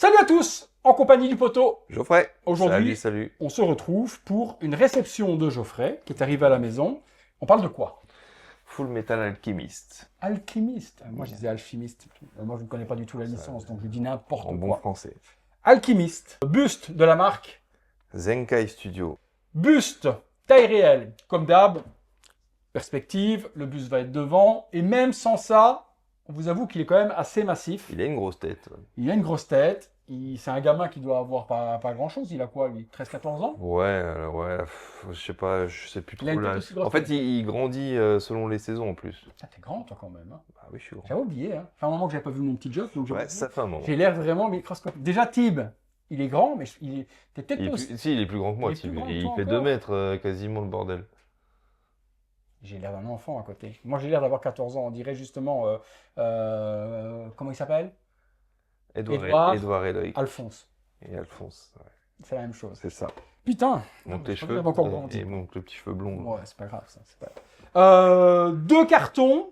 Salut à tous, en compagnie du poteau. Geoffrey. Aujourd'hui, Salut. on se retrouve pour une réception de Geoffrey qui est arrivé à la maison. On parle de quoi? Full Metal Alchemist. Alchimiste. Moi, je disais alchimiste. Moi, je ne connais pas du tout la licence, donc je dis n'importe En quoi. bon français. Alchimiste. Buste de la marque. Zenkai Studio. Buste. Taille réelle. Comme d'hab. Perspective. Le buste va être devant. Et même sans ça, on vous avoue qu'il est quand même assez massif. Il a une grosse tête. Il a une grosse tête. C'est un gamin qui doit avoir pas grand-chose. Il a quoi, lui? 13-14 ans? Je sais plus Il a trop une tête là. aussi grosse En fait, que- il grandit selon les saisons en plus. Ah, t'es grand, toi, quand même. Hein. Ah oui, je suis grand. J'avais oublié. Hein. Enfin, un moment que j'avais pas vu mon petit Joff, donc Ouais, ça fait un moment. j'ai l'air vraiment microscopique. Déjà, Tib, il est grand, mais t'es peut-être pas aussi. Si, il est plus grand que moi, Il est plus Tib. grand que Il toi fait encore. 2 mètres quasiment le bordel. J'ai l'air d'un enfant à côté. Moi, j'ai l'air d'avoir 14 ans. On dirait justement. Comment il s'appelle? Edouard. Edouard et Loïc. Alphonse. Et Alphonse. Ouais, C'est la même chose. c'est ça. Putain! Monte je crois tes que cheveux. j'avais encore grandi. Et monte le petit cheveu blond. Ouais, c'est pas grave, ça. C'est pas... 2 cartons.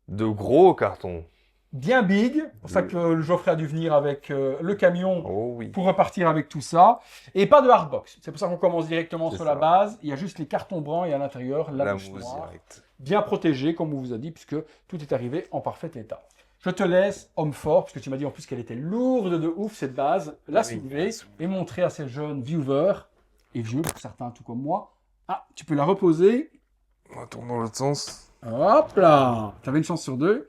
De gros cartons. Bien big. C'est pour ça que le Geoffrey a dû venir avec le camion. Oh oui. Pour repartir avec tout ça. Et pas de hardbox. C'est pour ça qu'on commence directement C'est sur ça. la base. Il y a juste les cartons blancs et à l'intérieur, la La mouche mousse noire. directe. Bien protégée, comme on vous a dit, puisque tout est arrivé en parfait état. Je te laisse, homme fort, puisque tu m'as dit en plus qu'elle était lourde de ouf, cette base, la Oui. soulever et montrer à ces jeunes viewers, et vieux pour certains, tout comme moi. Ah, tu peux la reposer. On va tourner dans l'autre sens. Hop là! Tu avais une chance sur 2,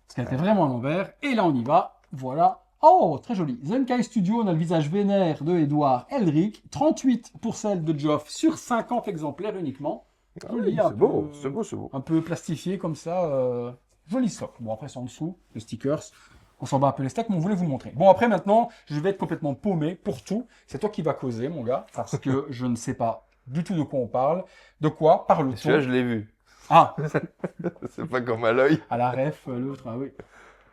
parce qu'elle était vraiment à l'envers. Et là, on y va. Voilà. Oh, très joli. Zenkai Studio, on a le visage vénère de Edouard Elric. 38 pour celle de Geoff sur 50 exemplaires uniquement. Joli, un C'est beau, peu- c'est beau, c'est beau. Un peu plastifié comme ça. Joli socle. Bon, après, c'est en dessous, les stickers. On s'en bat un peu les stacks, mais on voulait vous montrer. Bon, après, maintenant, je vais être complètement paumé pour tout. C'est toi qui vas causer, mon gars, parce que je ne sais pas du tout de quoi on parle. De quoi parle-t-on? Celui-là, je l'ai vu. Ah, C'est pas comme à l'œil. à la ref, l'autre, ah oui.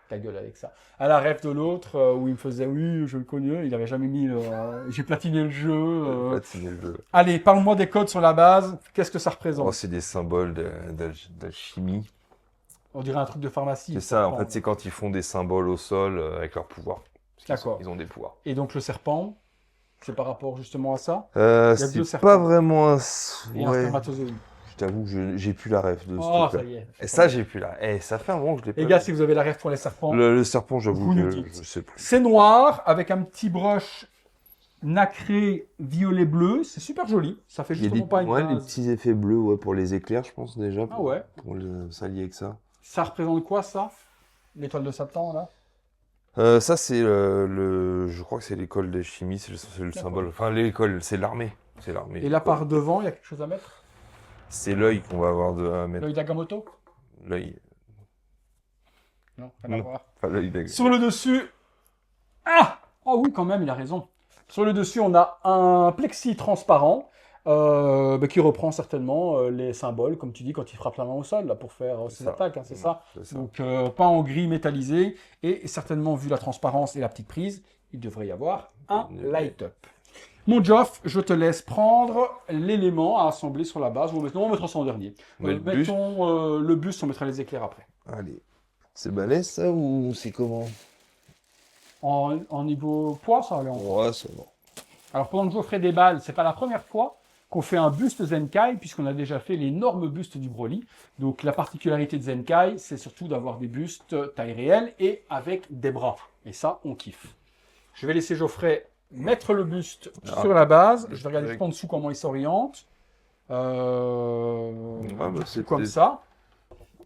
Ta gueule avec ça. À la ref de l'autre, où il me faisait, oui, je le connais, il avait jamais mis le... j'ai platiné le jeu. Platiner le jeu. Allez, parle-moi des codes sur la base. Qu'est-ce que ça représente? Oh, c'est des symboles d'alchimie. On dirait un truc de pharmacie. C'est ça, en serpent. fait, c'est quand ils font des symboles au sol avec leur pouvoir. Parce qu'ils D'accord. Ils ont des pouvoirs. Et donc le serpent, c'est par rapport justement à ça? Il y a deux C'est serpents. pas vraiment un... Et un Ouais, spermatozoïde. je t'avoue que j'ai plus la ref de ce Oh, ça truc-là. y est. Et ça, j'ai plus la... ça fait un moment que je l'ai pas Les gars, vu. si vous avez la ref pour les serpents, Le serpent, j'avoue vous nous que dites. je sais plus. c'est noir avec un petit brush nacré violet-bleu. C'est super joli. Ça fait Il y a justement pas une des base. petits effets bleus ouais, pour les éclairs, je pense, déjà. Ah ouais. Pour s'allier avec ça. Ça représente quoi, ça? L'étoile de Satan, là? Ça, c'est je crois que c'est l'école de chimie, c'est le D'accord. symbole. Enfin, l'école, c'est l'armée. C'est l'armée. Et là, par devant, il y a quelque chose à mettre? C'est l'œil qu'on va avoir à mettre. L'œil d'Agamotto? L'œil. Non, rien à Non. voir. Enfin, l'œil d'aigle. Sur le dessus... Ah! Oh oui, quand même, il a raison. Sur le dessus, on a un plexi transparent qui reprend certainement les symboles, comme tu dis, quand il frappe la main au sol, là, pour faire ses ça. attaques, hein, c'est ça? C'est ça. Donc, pas en gris métallisé. Et certainement, vu la transparence et la petite prise, il devrait y avoir un light-up. Mon Geoff, je te laisse prendre l'élément à assembler sur la base. Ou maintenant, on mettra ça en dernier. Mais le buste. Mettons le buste, on mettra les éclairs après. Allez. C'est balèze, ça, ou c'est comment? En niveau poids, ça va aller en... Ouais, c'est bon. Alors, pendant que Geoffrey déballe, c'est pas la première fois qu'on fait un buste Zenkai, puisqu'on a déjà fait l'énorme buste du Broly. Donc, la particularité de Zenkai, c'est surtout d'avoir des bustes taille réelle et avec des bras. Et ça, on kiffe. Je vais laisser Geoffrey mettre le buste Ah. sur la base. Je vais regarder juste en dessous comment il s'oriente. C'est Comme ça.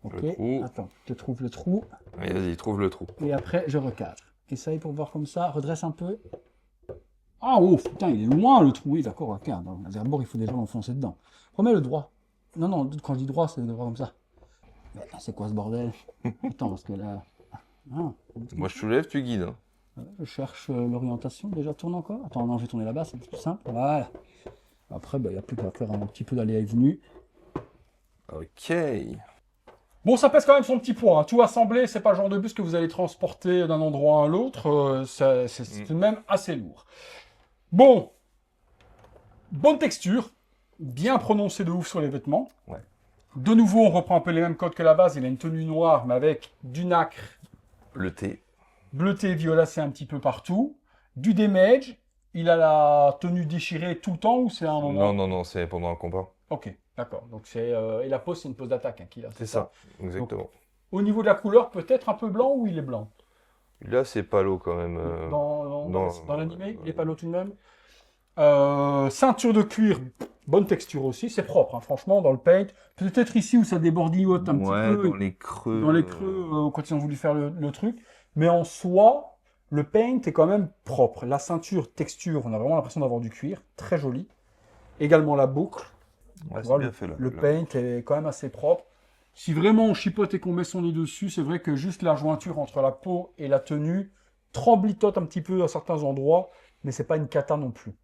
Ok. Le trou. Attends, je trouve le trou. Allez, vas-y, trouve le trou. Et après, je recadre. Essaye pour voir comme ça. Redresse un peu. Ah, oh, putain, il est loin le trou. Oui, d'accord, regarde. D'abord, il faut déjà l'enfoncer dedans. Remets le droit. Non, non, quand je dis droit, c'est le droit comme ça. Mais c'est quoi ce bordel? Attends, parce que là... Ah, Moi, je soulève, tu guides. Hein. je cherche l'orientation. Déjà, tourne encore. Attends, non, je vais tourner là-bas, c'est plus simple. Voilà. Après, il n'y a plus qu'à faire un petit peu d'aller et venue. Ok. Bon, ça pèse quand même son petit poids. Hein. Tout assemblé, c'est pas le genre de bus que vous allez transporter d'un endroit à l'autre. C'est tout de même assez lourd. Bon. Bonne texture. Bien prononcée de ouf sur les vêtements. Ouais. De nouveau, on reprend un peu les mêmes codes que la base. Il a une tenue noire, mais avec du nacre Le thé. bleuté, violacé un petit peu partout. Du damage, il a la tenue déchirée tout le temps ou c'est un moment? Non, non, non, c'est pendant un combat. Ok, d'accord. Donc c'est et la pose, c'est une pose d'attaque hein, qu'il a. C'est ça, exactement. Au niveau de la couleur, peut-être un peu blanc ou il est blanc? Là, c'est palo quand même. Dans l'animé, il est pas l'eau tout de même. Ceinture de cuir, bonne texture aussi, c'est propre, hein, franchement, dans le paint. Peut-être ici où ça débordillote un petit peu, dans les creux. dans les creux, quand ils ont voulu faire le truc. Mais en soi, le paint est quand même propre. La ceinture, texture, on a vraiment l'impression d'avoir du cuir, très joli. Également la boucle. Ouais, Tu vois, c'est bien fait là. le là. paint est quand même assez propre. Si vraiment on chipote et qu'on met son nez dessus, c'est vrai que juste la jointure entre la peau et la tenue tremblitote un petit peu à certains endroits, mais c'est pas une cata non plus.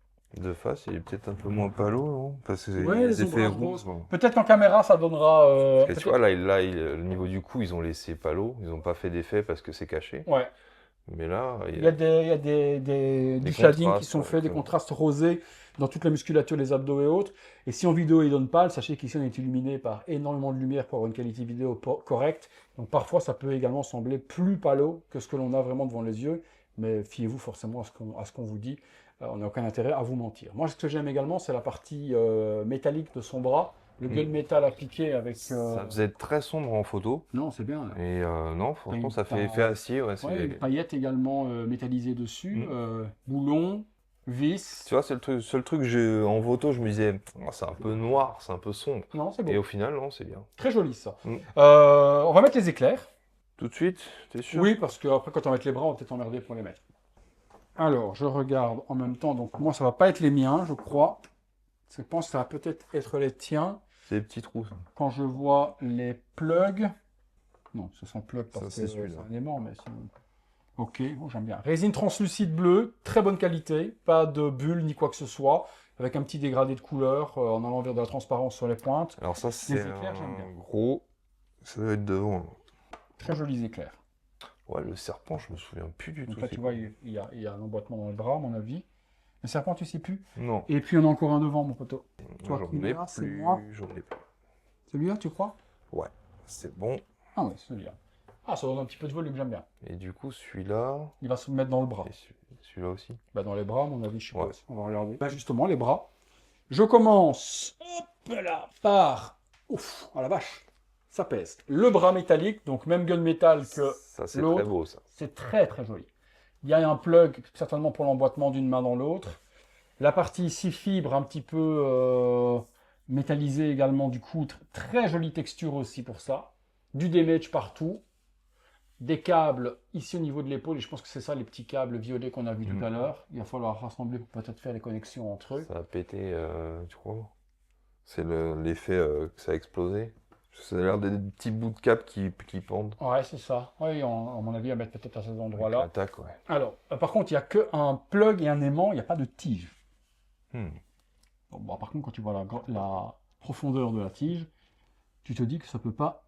De face, il est peut-être un peu moins palo, non? Parce que Ouais, les les effets ombrages roses. roses. Bon. Peut-être qu'en caméra, ça donnera. Parce que tu vois, le niveau du cou, ils ont laissé palo. Ils n'ont pas fait d'effet parce que c'est caché. Ouais. Mais là, Il y a du des shading qui contrastes, sont faits, des ouais. contrastes rosés dans toute la musculature, les abdos et autres. Et si en vidéo il donne pâle, sachez qu'ici on est illuminé par énormément de lumière pour avoir une qualité vidéo correcte. Donc parfois ça peut également sembler plus pâle que ce que l'on a vraiment devant les yeux. Mais fiez-vous forcément à ce qu'on vous dit. On n'a aucun intérêt à vous mentir. Moi ce que j'aime également c'est la partie métallique de son bras. Le gunmetal appliqué avec... Ça faisait très sombre en photo. Non, c'est bien. Là. Et non, franchement, ça fait T'as- effet acier. Ouais, Ouais, une paillette également métallisée dessus, boulon, vis. Tu vois, c'est le seul truc, en photo, je me disais, oh, c'est un peu noir, c'est un peu sombre. Non, c'est beau. Et au final, non, c'est bien. Très joli ça. Mm. On va mettre les éclairs. Tout de suite, t'es sûr? Oui, parce qu'après quand on va mettre les bras, on va peut-être emmerder pour les mettre. Alors, je regarde en même temps. Donc moi, ça va pas être les miens, je crois. Je pense que ça va peut-être être les tiens. C'est des petits trous, ça. Quand je vois les plugs. Non, ce sont plugs parce Ça, que c'est c'est celui-là. un aimant, mais sinon... Ok, bon, j'aime bien. Résine translucide bleue, très bonne qualité, pas de bulles ni quoi que ce soit, avec un petit dégradé de couleur en allant vers de la transparence sur les pointes. Alors ça, c'est éclairs, j'aime bien. un gros... Ça doit être devant. Très jolis éclairs. Ouais, le serpent, je me souviens plus du Donc tout. là, c'est tu quoi. vois, il y a un emboîtement dans le bras, à mon avis. Le serpent, tu sais plus. Non, Et puis, on a encore un devant, mon poteau. Toi, j'en qui ai là, c'est plus. moi. J'en ai plus. Celui-là, tu crois? Ouais, c'est bon. Ah ouais, celui-là. Ah, ça donne un petit peu de volume, j'aime bien. Et du coup, celui-là... Il va se mettre dans le bras. Et celui-là aussi. Bah, dans les bras, à mon avis, je sais Ouais. pas. On va regarder. Bah, justement, les bras. Je commence, hop là, par... Ouf, oh la vache, ça pèse. Le bras métallique, donc même gunmetal que Ça, c'est l'autre. très beau, ça. C'est très très joli. Il y a un plug, certainement pour l'emboîtement d'une main dans l'autre. La partie ici, fibre, un petit peu métallisée également du coup. Très jolie texture aussi pour ça. Du damage partout. Des câbles ici au niveau de l'épaule, et je pense que c'est ça les petits câbles violets qu'on a vus tout à l'heure. Il va falloir rassembler pour peut-être faire les connexions entre eux. Ça a pété, tu crois? C'est l'effet que ça a explosé. Ça a l'air des petits bouts de câble qui pendent. Ouais, c'est ça. Oui, à mon avis, à mettre peut-être à ces endroits-là. L'attaque, ouais. Alors, par contre, il n'y a qu'un plug et un aimant, il n'y a pas de tige. Bon, par contre, quand tu vois la profondeur de la tige, tu te dis que ça ne peut pas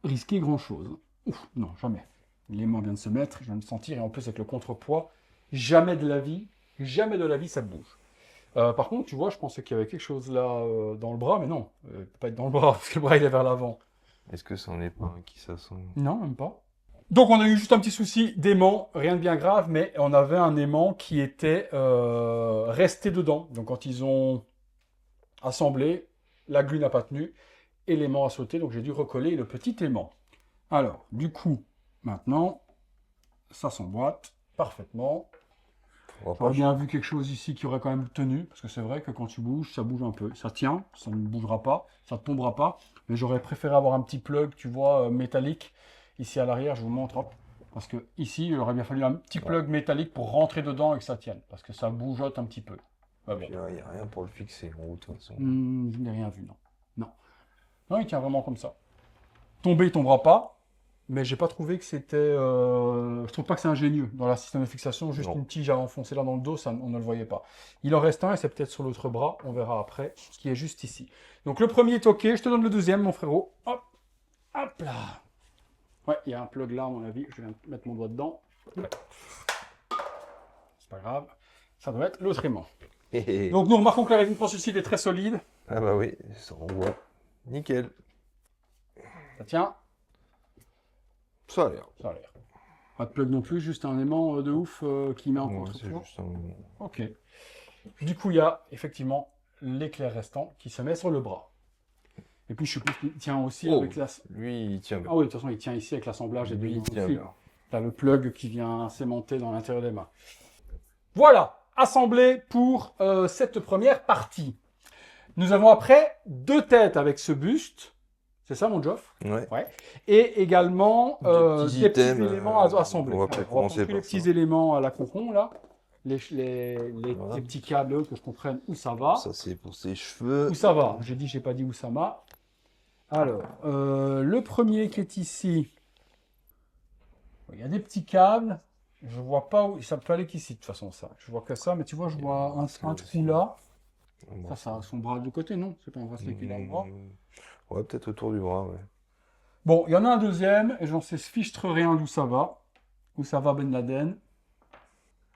risquer grand-chose. Ouf, non, jamais. L'aimant vient de se mettre, je viens de sentir, et en plus avec le contrepoids, jamais de la vie, ça bouge. Par contre, tu vois, je pensais qu'il y avait quelque chose là dans le bras, mais non, il ne peut pas être dans le bras, parce que le bras il est vers l'avant. Est-ce que c'en est pas un qui s'assemble? Non, même pas. Donc on a eu juste un petit souci d'aimant, rien de bien grave, mais on avait un aimant qui était resté dedans. Donc quand ils ont assemblé, la glu n'a pas tenu, et l'aimant a sauté, donc j'ai dû recoller le petit aimant. Alors, du coup, maintenant, ça s'emboîte parfaitement. J'aurais bien vu quelque chose ici qui aurait quand même tenu, parce que c'est vrai que quand tu bouges, ça bouge un peu. Ça tient, ça ne bougera pas, ça ne tombera pas, mais j'aurais préféré avoir un petit plug, tu vois, métallique. Ici à l'arrière, je vous montre, hop, parce que ici, il aurait bien fallu un petit plug métallique pour rentrer dedans et que ça tienne, parce que ça bougeote un petit peu. Il n'y a rien pour le fixer en haut, de toute façon. Je n'ai rien vu, non. Non. Non, il tient vraiment comme ça. Tomber, il tombera pas, mais j'ai pas trouvé que c'était... je trouve pas que c'est ingénieux dans la système de fixation, juste une tige à enfoncer là dans le dos, ça, on ne le voyait pas. Il en reste un et c'est peut-être sur l'autre bras, on verra après, qui est juste ici. Donc le premier est ok, je te donne le deuxième, mon frérot. Hop, hop là. Ouais, il y a un plug là, à mon avis. Je vais mettre mon doigt dedans. C'est pas grave. Ça doit être l'autre aimant. Donc, nous remarquons que la résine translucide est très solide. Ah bah oui, ça renvoie. Nickel. Ça tient. Ça a l'air. Ça a l'air. Pas de plug non plus, juste un aimant de ouf qui met en Ouais, c'est contre-poids. juste un... Ok. Du coup, il y a effectivement l'éclair restant qui se met sur le bras. Et puis, je suppose qu'il tient aussi Oh, avec la... lui, il tient bien. Ah oui, de toute façon, il tient ici avec l'assemblage et Lui, il dedans tient aussi. bien. T'as le plug qui vient s'aimanter dans l'intérieur des mains. Voilà, assemblé pour cette première partie. Nous avons après 2 têtes avec ce buste. C'est ça, mon Geoff? Ouais. Ouais. Et également Des petits items, éléments à assembler. on va peut-être commencer prendre tous les par petits ça. éléments à la concon, là. Les Voilà. petits câbles, que je comprenne où ça va. Ça, c'est pour ses cheveux. Où ça va? J'ai pas dit où ça va. Alors, le premier qui est ici, il y a des petits câbles. Je vois pas où. Ça peut aller qu'ici, de toute façon, ça. Je vois que ça, mais tu vois, je vois un trou là. Ça a son bras de côté, non? C'est pas un bracelet qu'il a au bras. Ouais, peut-être autour du bras, ouais. Bon, il y en a un deuxième, et j'en sais fichtre rien d'où ça va. Où ça va, Ben Laden.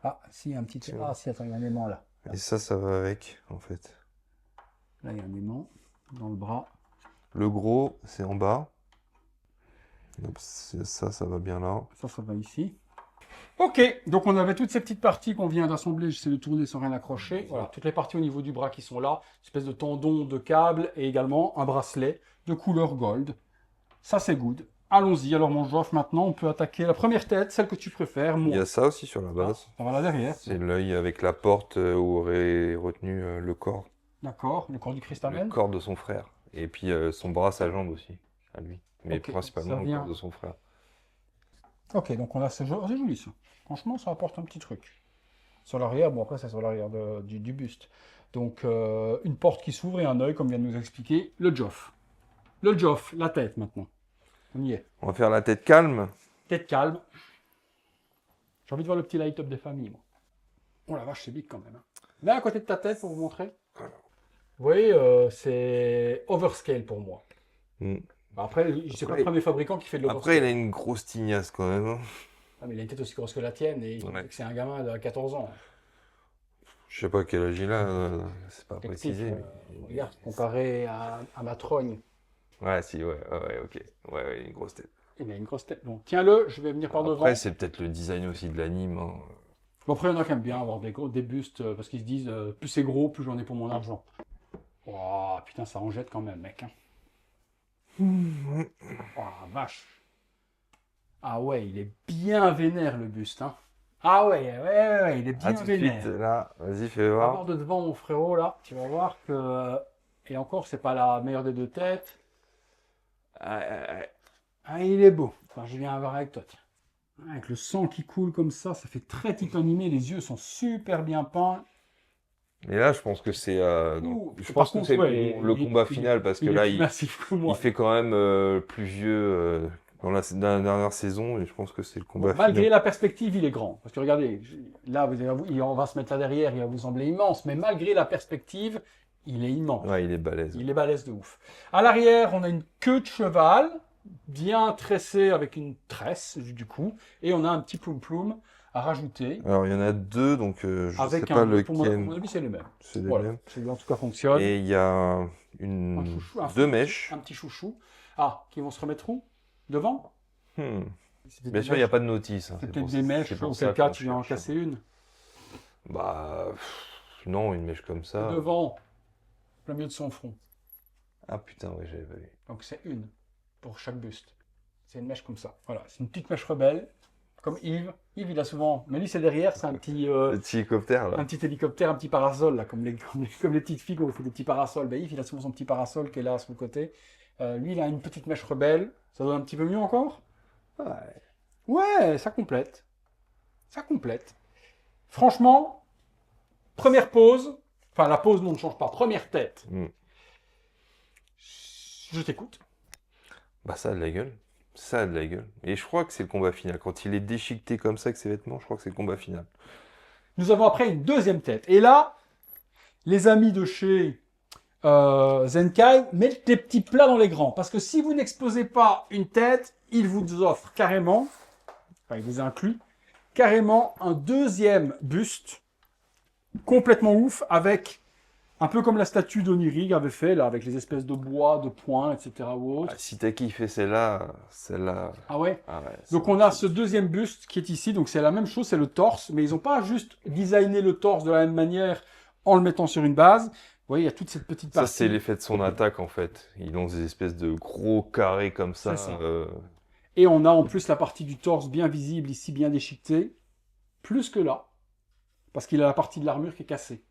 Ah, si, il y a un petit. Tiens. Ah, si, attends, il y a un aimant là. Et ça va avec, en fait. Là, il y a un aimant dans le bras. Le gros, c'est en bas. Donc, ça va bien là. Ça va ici. Ok, donc on avait toutes ces petites parties qu'on vient d'assembler. J'essaie de tourner sans rien accrocher. Voilà, toutes les parties au niveau du bras qui sont là. Une espèce de tendon de câble et également un bracelet de couleur gold. Ça, c'est good. Allons-y. Alors, mon Geoff, maintenant, on peut attaquer la première tête, celle que tu préfères. Il y Moi. a ça aussi sur la base. Ça va là derrière. C'est l'œil avec la porte où aurait retenu le corps. D'accord, le corps du Le Christamen. corps de son frère. Et puis son bras, sa jambe aussi, à lui. Mais Ok, principalement ça le vient. corps de son frère. Ok, donc on a ce genre. C'est joli ça. Franchement, ça apporte un petit truc. Sur l'arrière, bon après c'est sur l'arrière du buste. Donc une porte qui s'ouvre et un œil, comme vient de nous expliquer le Geoff. Le Geoff, la tête maintenant. On y est. On va faire la tête calme. Tête calme. J'ai envie de voir le petit light-up des familles, moi. Oh la vache, c'est big quand même. Hein. Là, à côté de ta tête, pour vous montrer. Vous voyez, c'est overscale pour moi. Mm. Après, c'est pas le premier fabricant qui fait de l'overscale. Après, il a une grosse tignasse quand même. Hein. Ah, mais il a une tête aussi grosse que la tienne et Ouais. c'est un gamin de 14 ans. Je sais pas quel âge il a, c'est pas Petit, précisé. regarde, comparé à ma trogne, Ouais, si, ouais, ok. Ouais, une grosse tête. il a une grosse tête. Bon, tiens-le, je vais venir par devant. Après, c'est peut-être le design aussi de l'anime. Hein. Bon, après, il y en a qui aiment bien avoir des bustes parce qu'ils se disent plus c'est gros, plus j'en ai pour mon argent. Oh, putain, ça en jette quand même, mec. Hein. Oh, vache. Ah ouais, il est bien vénère le buste. Hein. Ah ouais, il est bien Ah, tout de vénère. suite, là, vas-y, fais On va voir. voir de devant, mon frérot, là. Tu vas voir que. Et encore, c'est pas la meilleure des deux têtes. Ah, il est beau. Enfin, je viens voir avec toi, tiens. Avec le sang qui coule comme ça fait très type animé. Les yeux sont super bien peints. Et là, je pense que c'est. Ouh, Je par pense que contre, c'est ouais, le il- combat il- final parce que Il est là, plus il massif que moi. fait quand même plus vieux dans la dernière saison et je pense que c'est le combat Bon, malgré final. la perspective, il est grand. Parce que regardez, là, on va se mettre là derrière, il va vous sembler immense. Mais malgré la perspective, il est immense. Ouais, il est balèze. Il est balèze de ouf. À l'arrière, on a une queue de cheval, bien tressée avec une tresse, du coup. Et on a un petit ploum-ploum à rajouter. Alors, il y en a deux, donc je sais Avec pas pour mon lequel. avis, c'est les mêmes. C'est les Voilà. mêmes. Celui-là, en tout cas, fonctionne. Et il y a Un une chouchou, un deux chouchou, mèches. Un petit chouchou. Ah, qui vont se remettre où? Devant? Hmm. C'était Bien des sûr, il n'y a mèches. pas de notice. Hein, C'est c'est peut-être pour des ça- mèches, c'est pour auquel ça cas qu'on tu viens en cherche. casser une. Bah, non, une mèche comme ça. Devant, plein milieu de son front. Ah putain, ouais, j'avais pas vu. Donc c'est une pour chaque buste. C'est une mèche comme ça. Voilà, c'est une petite mèche rebelle, comme Yves. Yves, il a souvent. Mais lui, c'est derrière, c'est un petit hélicoptère là. hélicoptère, un petit parasol, là, comme les petites filles qui ont fait des petits parasols. Ben, Yves, il a souvent son petit parasol qui est là sur le côté. Lui, il a une petite mèche rebelle. Ça donne un petit peu mieux encore? Ouais, ça complète. Ça complète. Franchement, première pause. Enfin, la pause, non, ne change pas. Première tête. Mm. Je t'écoute. Bah ça a de la gueule. Ça a de la gueule. Et je crois que c'est le combat final. Quand il est déchiqueté comme ça avec ses vêtements, je crois que c'est le combat final. Nous avons après une deuxième tête. Et là, les amis de chez Zenkai, mettez des petits plats dans les grands. Parce que si vous n'exposez pas une tête, ils vous offrent carrément, enfin, ils vous incluent, carrément un deuxième buste complètement ouf avec Un peu comme la statue d'Onirig avait fait, là, avec les espèces de bois, de points, etc. ou autre. Ah, si t'as kiffé celle-là. Ah ouais? Ah ouais, Donc on a ce deuxième buste qui est ici, donc c'est la même chose, c'est le torse, mais ils n'ont pas juste designé le torse de la même manière en le mettant sur une base. Vous voyez, il y a toute cette petite Ça, partie. c'est l'effet de son attaque, en fait. Il lance des espèces de gros carrés comme ça. C'est ça. Et on a en plus la partie du torse bien visible ici, bien déchiquetée, plus que là, parce qu'il a la partie de l'armure qui est cassée.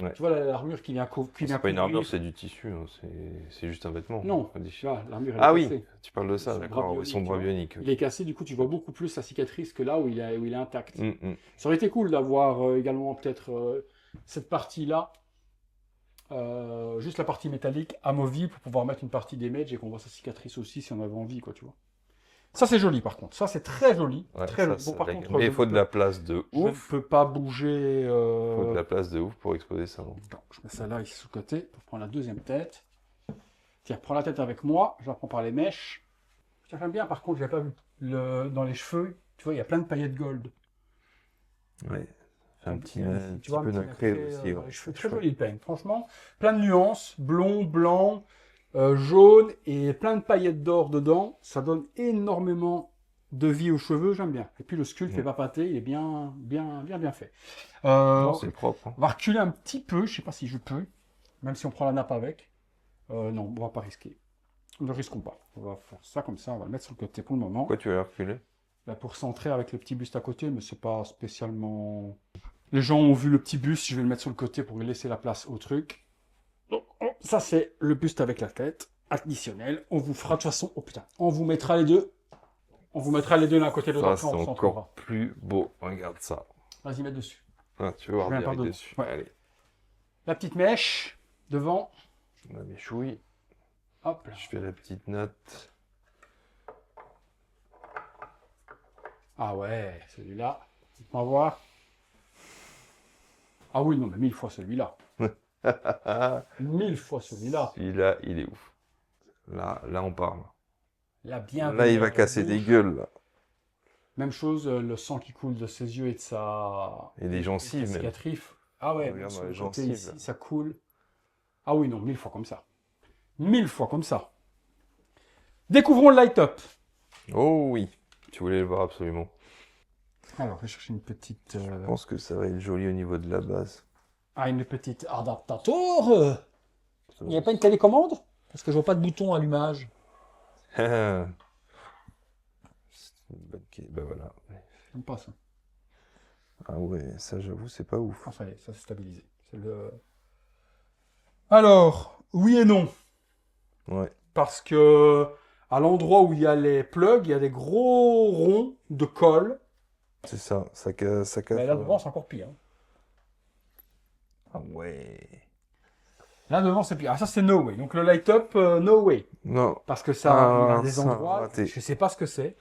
Ouais. Tu vois l'armure qui vient C'est pas une armure, c'est du tissu. Hein. C'est juste un vêtement. Non, Pas des- tu vois, l'armure elle Ah est oui, cassée. tu parles de ça, Son d'accord. bras Oui, son bionique, bras tu vois. bionique. Il est cassé, du coup tu vois beaucoup plus la cicatrice que là où il est intact. Mm. Ça aurait été cool d'avoir également peut-être cette partie-là, juste la partie métallique amovible pour pouvoir mettre une partie des mages et qu'on voit sa cicatrice aussi si on avait envie, quoi, tu vois. Ça c'est joli par contre, ça c'est très joli. Ouais, très ça, joli. Bon, par contre, mais je il faut ne de peux- la place de je ne ouf. peux pas bouger. Il faut de la place de ouf pour exposer ça. Hein. Attends, je mets ça là ici sous le côté pour prendre la deuxième tête. Tiens, prends la tête avec moi, je la prends par les mèches. Tiens, j'aime bien par contre, je l'ai pas vu. Dans les cheveux, tu vois, il y a plein de paillettes gold. Ouais. Fait un petit, Tu vois, peu un petit nacré nacré, aussi. dans Ouais. les cheveux. Très joli le peigne, franchement. Plein de nuances, blond, blanc, jaune et plein de paillettes d'or dedans. Ça donne énormément de vie aux cheveux, j'aime bien. Et puis le sculpte fait pas pâté, il est bien fait. Non, c'est propre. Hein. On va reculer un petit peu, je sais pas si je peux, même si on prend la nappe avec. Non, on va pas risquer. Ne risquons pas. On va faire ça comme ça, on va le mettre sur le côté pour le moment. Pourquoi tu veux la reculer? Là, pour centrer avec le petit buste à côté, mais c'est pas spécialement... Les gens ont vu le petit buste, je vais le mettre sur le côté pour laisser la place au truc. Donc, ça c'est le buste avec la tête, additionnel. On vous fera de toute façon... Oh putain, on vous mettra les deux. On vous mettra les deux l'un à côté de l'autre. Ça, c'est encore plus beau. Regarde ça. Vas-y, mets dessus. Ah, tu veux voir viens direct par dessus. Ouais. Allez. La petite mèche, devant. On a mes chouilles. Hop là. Je fais la petite note. Ah ouais, celui-là. On va voir. Ah oui, non, mais 1000 fois celui-là. 1000 fois celui-là. Celui-là, il est ouf. Là, on parle. Là, bien. Là, il va casser des gueules. Là. Même chose, le sang qui coule de ses yeux et de sa... Et des gencives, même. cicatrices. Ah ouais, Regarde sur dans le les côté gencives, ici, là. ça coule. Ah oui, non, 1000 fois comme ça. 1000 fois comme ça. Découvrons le light-up. Oh oui. Tu voulais le voir absolument. Alors, je vais chercher une petite... Je pense que ça va être joli au niveau de la base. Ah, une petite adaptateur. Il n'y a pas une télécommande? Parce que je vois pas de bouton allumage. C'est une bonne question. Ben voilà. J'aime pas ça. Ah ouais, ça j'avoue, c'est pas ouf. Enfin, ça c'est stabilisé. Alors, oui et non. Ouais. Parce que à l'endroit où il y a les plugs, il y a des gros ronds de colle. C'est ça, ça casse. Mais là devant, c'est encore pire. Ah ouais. Là devant, c'est pire. Ah, ça c'est no way. Donc le light up, no way. Non. Parce que ça, il y a des ça, endroits, raté. je sais pas ce que c'est.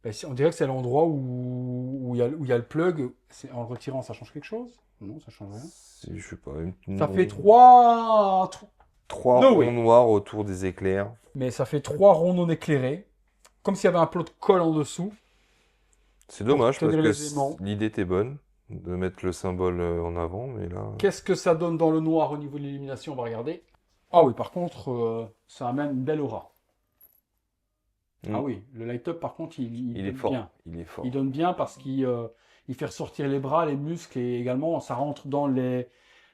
Ben, on dirait que c'est l'endroit où il y a le plug. En le retirant, ça change quelque chose? Non, ça change rien. Je sais pas. Ça fait trois trois No ronds way. noirs autour des éclairs. Mais ça fait 3 ronds non éclairés. Comme s'il y avait un plot de colle en dessous. C'est dommage Pour parce tenir que les aimants. l'idée était bonne de mettre le symbole en avant, mais là. Qu'est-ce que ça donne dans le noir au niveau de l'illumination? On va regarder. Ah oui, par contre, ça amène une belle aura. Mm. Ah oui, le light-up, par contre, il Il est donne fort. bien. Il est fort. Il donne bien parce qu'il fait ressortir les bras, les muscles et également ça rentre dans les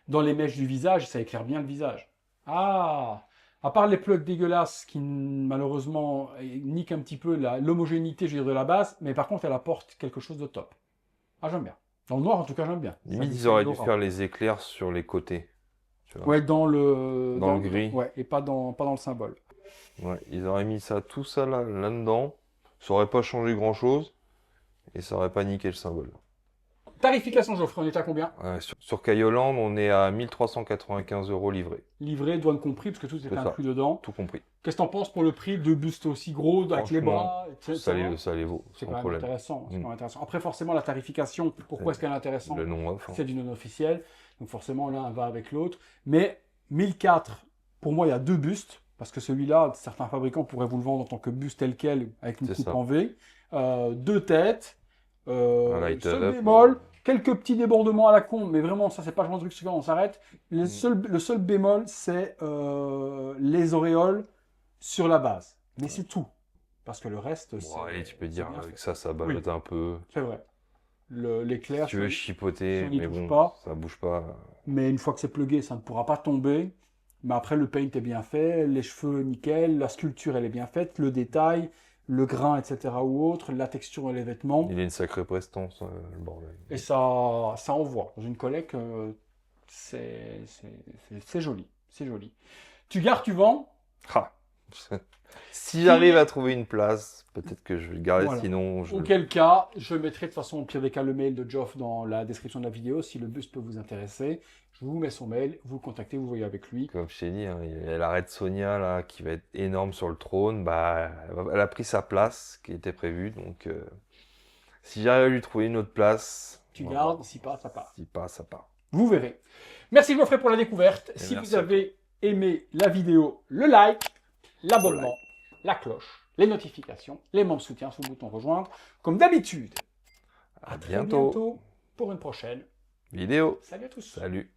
mèches du visage et ça éclaire bien le visage. Ah! À part les plugs dégueulasses qui malheureusement niquent un petit peu l'homogénéité, je veux dire, de la base, mais par contre elle apporte quelque chose de top. Ah, j'aime bien. Dans le noir, en tout cas, j'aime bien. Limite, Ça ils auraient dû l'aura. faire les éclairs sur les côtés. Tu vois. Ouais, dans le gris. Ouais, et pas dans le symbole. Ouais, ils auraient mis ça, tout ça là-dedans. Ça aurait pas changé grand-chose. Et ça aurait pas niqué le symbole. Tarification, Geoffrey, on est à combien? Ouais, sur Kayoland, on est à 1395 € livré. Livré, douane compris, parce que tout est C'est ça. inclus dedans. Tout compris. Qu'est-ce que t'en penses pour le prix de buste aussi gros, avec les Franchement, bras, etc. Ça les vaut, C'est sans quand même problème. intéressant. C'est Mm. quand même intéressant. Après, forcément, la tarification, pourquoi est-ce qu'elle est intéressante? Le nom off. Hein. C'est du non officiel. Donc forcément, l'un va avec l'autre. Mais 1004, pour moi, il y a deux bustes. Parce que celui-là, certains fabricants pourraient vous le vendre en tant que buste tel quel, avec une C'est coupe ça. en V. Deux têtes. Un light Sol up, bémol. Quelques petits débordements à la con, mais vraiment, ça, c'est pas le genre de truc sur lequel on s'arrête. Le seul bémol, c'est les auréoles sur la base. Mais c'est tout. Parce que le reste, Bon, allez, tu peux c'est dire bien que fait. ça ballotte un peu. C'est vrai. L'éclair, Si tu veux si chipoter, on n'y mais touche bon, pas. ça bouge pas. Mais une fois que c'est plugué, ça ne pourra pas tomber. Mais après, le paint est bien fait, les cheveux nickel, la sculpture elle est bien faite, le détail, le grain, etc. ou autre, la texture et les vêtements. Il a une sacrée prestance, le bordel. Et ça envoie. Dans une collecte, c'est joli. C'est joli. Tu gardes, tu vends. Ah. Si j'arrive à trouver une place, peut-être que je vais le garder, Voilà. sinon je... Auquel cas, je mettrai de toute façon au pire des cas le mail de Geoff dans la description de la vidéo. Si le buste peut vous intéresser, je vous mets son mail, vous le contactez, vous voyez avec lui. Comme je t'ai dit, hein, il y a la Reine Sonia là, qui va être énorme sur le trône. Bah, elle a pris sa place qui était prévue. Donc, si j'arrive à lui trouver une autre place, Tu on va gardes, voir. si pas, ça part. Si pas, ça part. Vous verrez. Merci Geoffrey pour la découverte. Et Si merci vous à avez aimé la vidéo, le like, l'abonnement, la cloche, les notifications, les membres soutiens sous le bouton rejoindre. Comme d'habitude, À très bientôt. bientôt pour une prochaine. Vidéo. Salut à tous. Salut.